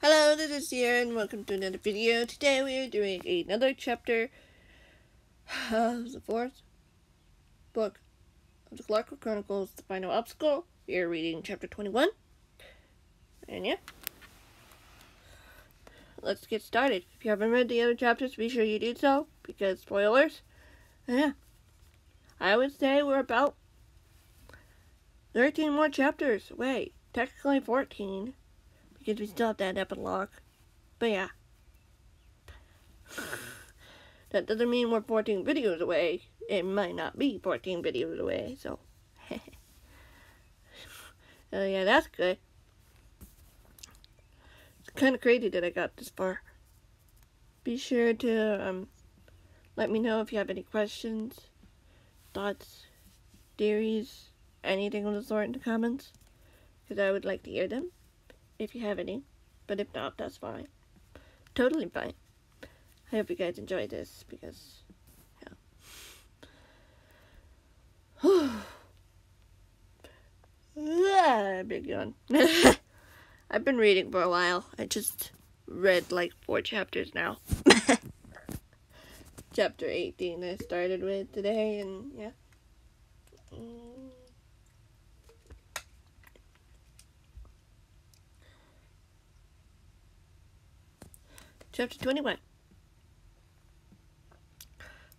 Hello, this is Sierra and welcome to another video. Today we are doing another chapter of the fourth book of the Clockwork Chronicles, The Final Obstacle. We are reading chapter 21. And yeah, let's get started. If you haven't read the other chapters, be sure you do so, because spoilers. And yeah, I would say we're about 13 more chapters away. Technically 14, because we still have that epilogue. But yeah. That doesn't mean we're 14 videos away. It might not be 14 videos away, so. Yeah, that's good. It's kind of crazy that I got this far. Be sure to let me know if you have any questions, thoughts, theories, anything of the sort in the comments. Because I would like to hear them, if you have any. But if not, that's fine. Totally fine. I hope you guys enjoy this, because, yeah. Big yawn. I've been reading for a while. I just read like 4 chapters now. Chapter 18 I started with today, and yeah. Chapter 21.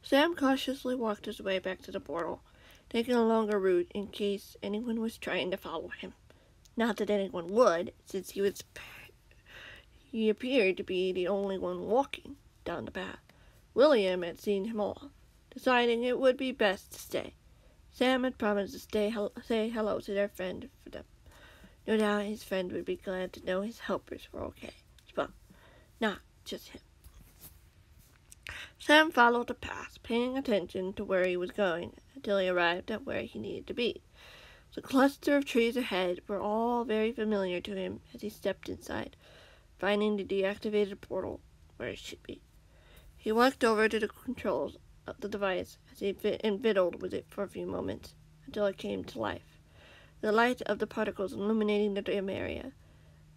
Sam cautiously walked his way back to the portal, taking a longer route in case anyone was trying to follow him. Not that anyone would, since he appeared to be the only one walking down the path. William had seen him off, deciding it would be best to stay. Sam had promised to say hello to their friend for them. No doubt his friend would be glad to know his helpers were okay. Well, not just him. Sam followed the path, paying attention to where he was going, until he arrived at where he needed to be. The cluster of trees ahead were all very familiar to him as he stepped inside, finding the deactivated portal where it should be. He walked over to the controls of the device as he fiddled with it for a few moments, until it came to life. The light of the particles illuminating the dim area.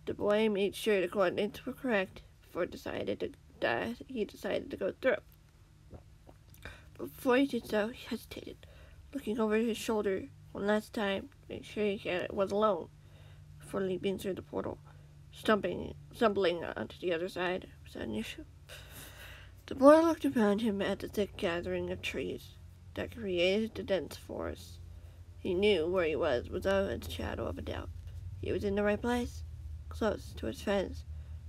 The boy made sure the coordinates were correct before he decided to go through. Before he did so, he hesitated, looking over his shoulder one last time to make sure he was alone before leaping through the portal. Stumbling onto the other side was an issue. The boy looked around him at the thick gathering of trees that created the dense forest. He knew where he was without a shadow of a doubt. He was in the right place, close to his friends,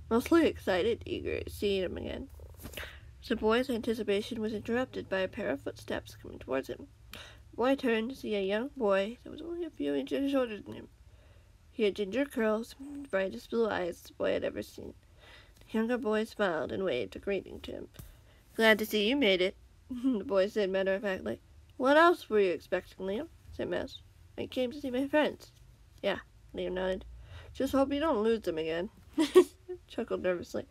mostly excited, eager to see him again. The boy's anticipation was interrupted by a pair of footsteps coming towards him. The boy turned to see a young boy that was only a few inches shorter than him. He had ginger curls and the brightest blue eyes the boy had ever seen. The younger boy smiled and waved a greeting to him. "Glad to see you made it," the boy said matter-of-factly. "What else were you expecting, Liam?" Sam asked. "I came to see my friends." "Yeah," Liam nodded. "Just hope you don't lose them again." Chuckled nervously.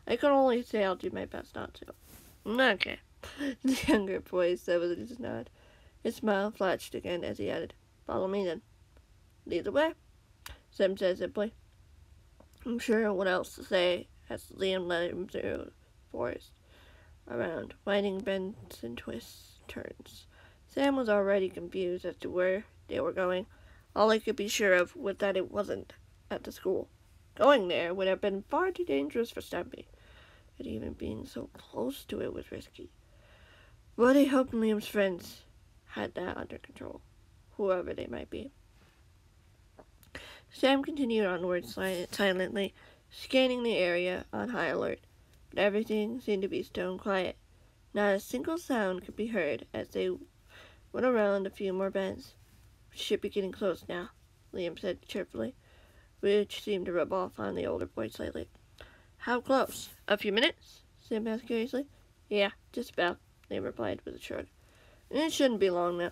"I can only say I'll do my best not to." "Okay," the younger boy said with his nod. His smile flashed again as he added, "Follow me then." "Lead the way," Sam said simply. I'm sure what else to say as Liam led him through the forest, around winding bends and twists, turns. Sam was already confused as to where they were going. All he could be sure of was that it wasn't at the school. Going there would have been far too dangerous for Stumpy, and even being so close to it was risky. But he hoped Liam's friends had that under control, whoever they might be. Sam continued onward silently, scanning the area on high alert, but everything seemed to be stone quiet. Not a single sound could be heard as they went around a few more bends. "We should be getting close now," Liam said cheerfully, which seemed to rub off on the older boy slightly. "How close? A few minutes?" Sam asked curiously. "Yeah, just about," Liam replied with a shrug. "It shouldn't be long now."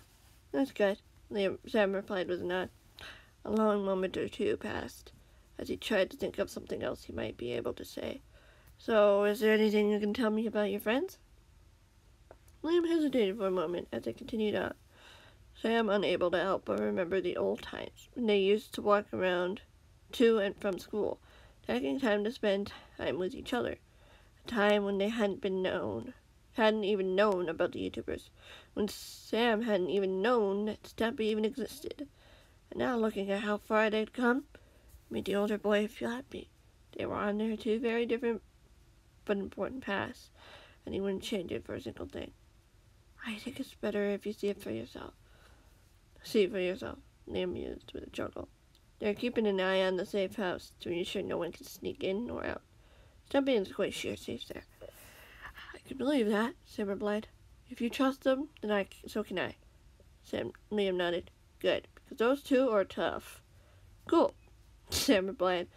"That's good," Sam replied with a nod. A long moment or two passed, as he tried to think of something else he might be able to say. "So, is there anything you can tell me about your friends?" Liam hesitated for a moment as they continued on. Sam unable to help but remember the old times when they used to walk around to and from school, taking time to spend time with each other. A time when they hadn't even known about the YouTubers, when Sam hadn't even known that Stampy even existed. And now, looking at how far they'd come, made the older boy feel happy. They were on their two very different but important paths, and he wouldn't change it for a single thing. I think it's better if you see it for yourself. See it for yourself, Liam mused with a chuckle. They're keeping an eye on the safe house to ensure no one can sneak in or out. Stumpy is quite sure safe there. I can believe that, Sam replied. If you trust them, then so can I. Liam nodded. Good, because those two are tough. Cool, Sam replied,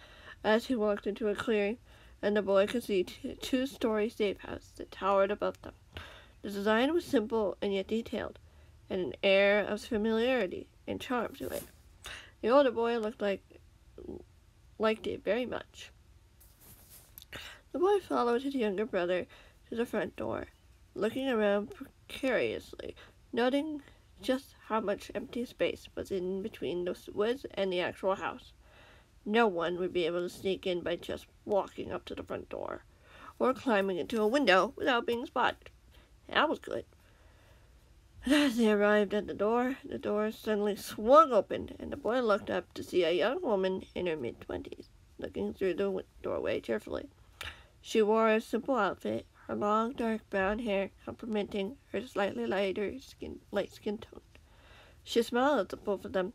as he walked into a clearing, and the boy could see a two-story safe house that towered above them. The design was simple and yet detailed, and an air of familiarity and charm to it. The older boy liked it very much. The boy followed his younger brother to the front door, looking around precariously, noting just how much empty space was in between the woods and the actual house. No one would be able to sneak in by just walking up to the front door, or climbing into a window without being spotted. That was good. But as they arrived at the door suddenly swung open, and the boy looked up to see a young woman in her mid-20s, looking through the doorway cheerfully. She wore a simple outfit, her long, dark brown hair complementing her slightly light skin tone. She smiled at the both of them,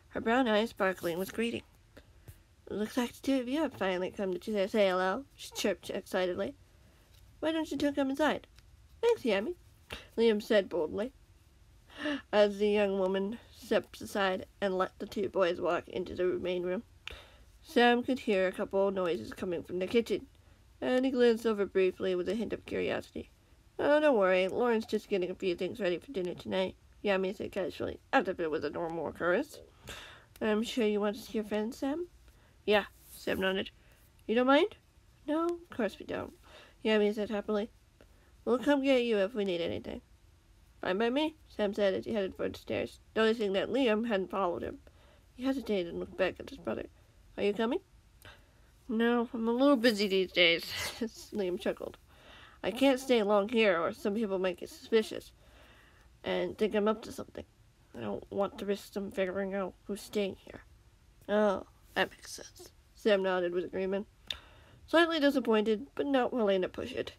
her brown eyes sparkling with greeting. Looks like the two of you have finally come to say hello, she chirped excitedly. Why don't you two come inside? Thanks, Yummy, Liam said boldly, as the young woman stepped aside and let the two boys walk into the main room. Sam could hear a couple of noises coming from the kitchen, and he glanced over briefly with a hint of curiosity. Oh, don't worry, Lauren's just getting a few things ready for dinner tonight, Yummy said casually, as if it was a normal occurrence. I'm sure you want to see your friends, Sam? Yeah, Sam nodded. You don't mind? No, of course we don't, Yummy said happily. We'll come get you if we need anything. Fine by me, Sam said as he headed for the stairs, noticing that Liam hadn't followed him. He hesitated and looked back at his brother. Are you coming? No, I'm a little busy these days, Liam chuckled. I can't stay long here or some people might get suspicious and think I'm up to something. I don't want to risk them figuring out who's staying here. Oh, that makes sense, Sam nodded with agreement, slightly disappointed but not willing to push it.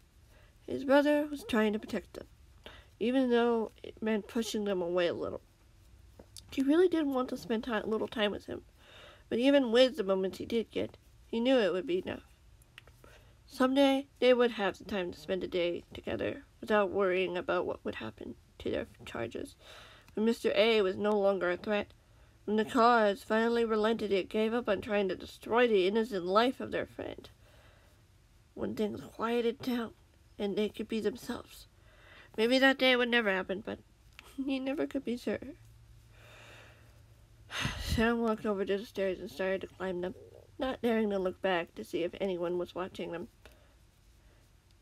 His brother was trying to protect them, even though it meant pushing them away a little. He really did want to spend a little time with him, but even with the moments he did get, he knew it would be enough. Someday, they would have the time to spend a day together without worrying about what would happen to their charges. When Mr. A was no longer a threat, when the cause finally relented, it gave up on trying to destroy the innocent life of their friend. When things quieted down, and they could be themselves. Maybe that day would never happen, but he never could be sure. Sam walked over to the stairs and started to climb them, not daring to look back to see if anyone was watching them.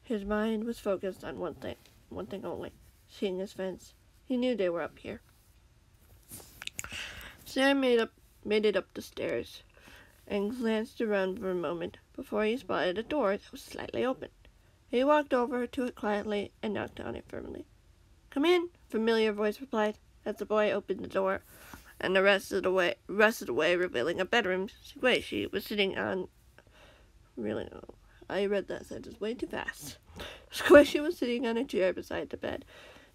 His mind was focused on one thing only, seeing his friends. He knew they were up here. Sam made it up the stairs and glanced around for a moment before he spotted a door that was slightly open. He walked over to it quietly and knocked on it firmly. Come in, a familiar voice replied, as the boy opened the door, and the rest of the way revealing a bedroom she was sitting on. Really, no, I read that sentence way too fast. Squishy was sitting on a chair beside the bed,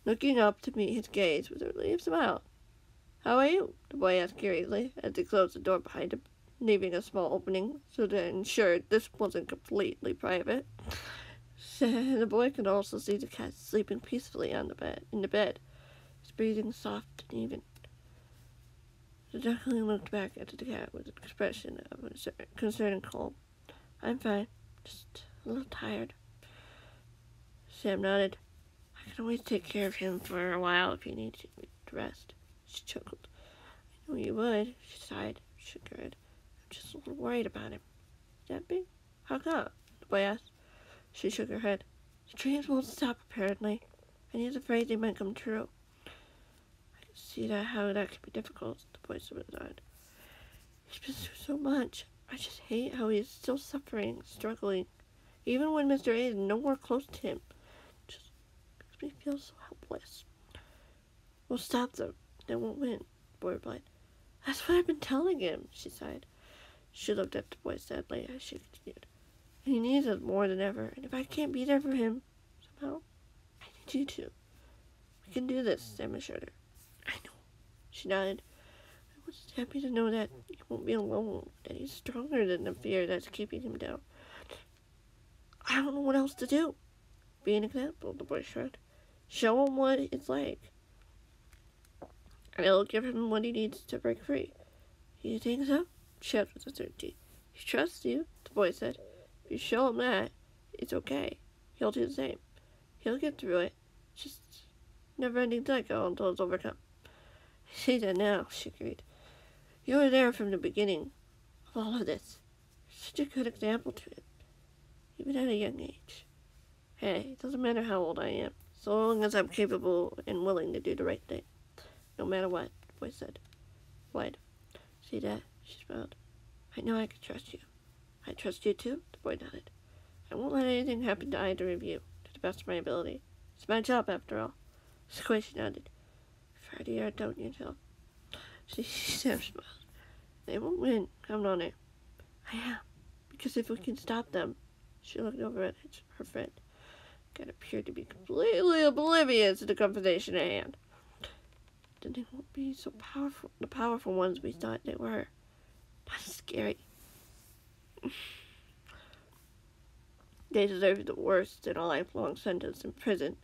looking up to meet his gaze with a relieved smile. How are you? The boy asked curiously, as he closed the door behind him, leaving a small opening so to ensure this wasn't completely private. The boy could also see the cat sleeping peacefully in the bed, his breathing soft and even. The duckling looked back at the cat with an expression of concern and calm. I'm fine, just a little tired. Sam nodded. I can always take care of him for a while if you need to rest. She chuckled. I know you would, she sighed, shook her head. I'm just a little worried about him. Jumping? How come? The boy asked. She shook her head. The dreams won't stop, apparently, and he's afraid they might come true. I can see how that could be difficult, the boy sighed. He's been through so much. I just hate how he's still suffering, struggling, even when Mr. A is nowhere close to him. It just makes me feel so helpless. We'll stop them. They won't win, the boy replied. That's what I've been telling him, she sighed. She looked at the boy sadly as she continued. He needs us more than ever, and if I can't be there for him, somehow, I need you to. We can do this, Sam assured her. I know, she nodded. I was happy to know that he won't be alone, that he's stronger than the fear that's keeping him down. I don't know what else to do. Be an example, the boy shrugged. Show him what it's like. And it'll give him what he needs to break free. You think so? She asked with certainty. He trusts you, the boy said. If you show him that, it's okay. He'll do the same. He'll get through it. Just never-ending cycle until it's overcome. I see that now, she agreed. You were there from the beginning of all of this. You're such a good example to him, even at a young age. Hey, it doesn't matter how old I am, so long as I'm capable and willing to do the right thing. No matter what, the boy said. Why? See that? She smiled. I know I can trust you. I trust you too, the boy nodded. I won't let anything happen to either of you, to the best of my ability. It's my job, after all. Squish nodded. Friday, you don't you tell? She smiled. They won't win, count on it. I am, because if we can stop them, she looked over at her friend. God appeared to be completely oblivious to the conversation at hand. Then they won't be so powerful, the powerful ones we thought they were. That's scary. They deserve the worst in a lifelong sentence in prison,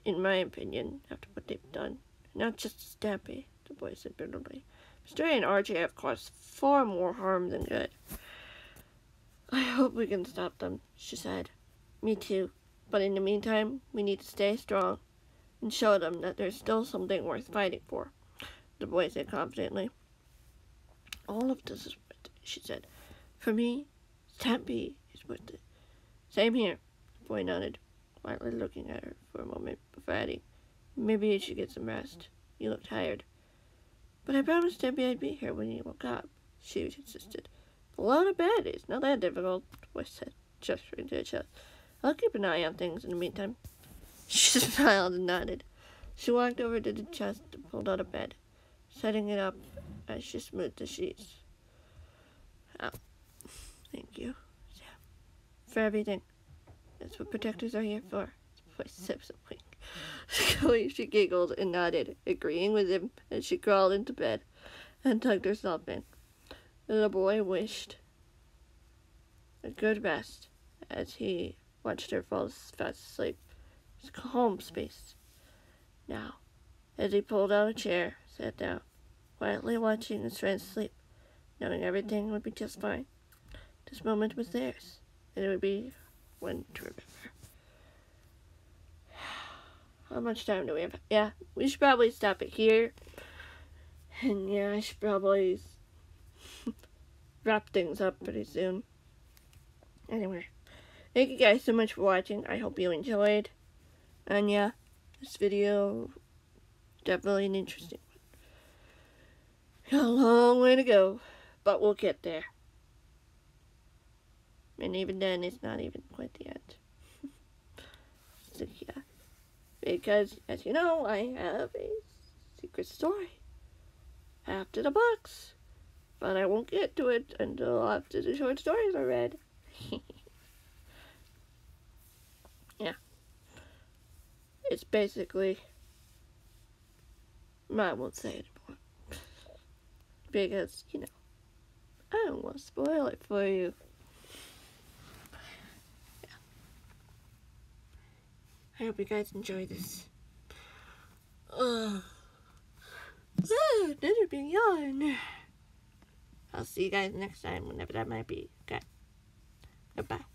in my opinion, after what they've done. Not just Stampy, the boy said bitterly. Mr. A and RJ have caused far more harm than good. I hope we can stop them, she said. Me too. But in the meantime, we need to stay strong and show them that there's still something worth fighting for, the boy said confidently. All of this is worth it, she said. For me, Stampy is worth it. Same here, the boy nodded, quietly looking at her for a moment before adding, maybe you should get some rest. You look tired. But I promised Stampy I'd be here when you woke up, she insisted. Pull out of bed. It's not that difficult, the boy said, gesturing to her chest. I'll keep an eye on things in the meantime. She smiled and nodded. She walked over to the chest and pulled out a bed, setting it up as she smoothed the sheets. Oh, thank you, Sam, for everything. That's what protectors are here for. The boy said with a wink. She giggled and nodded, agreeing with him as she crawled into bed and tucked herself in. The boy wished a good rest as he watched her fall fast asleep. It was a calm space. Now, as he pulled out a chair, sat down, quietly watching his friends sleep, knowing everything would be just fine. This moment was theirs, and it would be one to remember. How much time do we have? Yeah, we should probably stop it here. And yeah, I should probably wrap things up pretty soon. Anyway, thank you guys so much for watching. I hope you enjoyed. And yeah, this video definitely an interesting one. Got a long way to go, but we'll get there. And even then, it's not even quite the end. So yeah, because as you know, I have a secret story after the books, but I won't get to it until after the short stories are read. Yeah. It's basically, I won't say it anymore, because, you know, I don't want to spoil it for you. Yeah. I hope you guys enjoy this. Another big yawn. I'll see you guys next time, whenever that might be. Okay. Goodbye.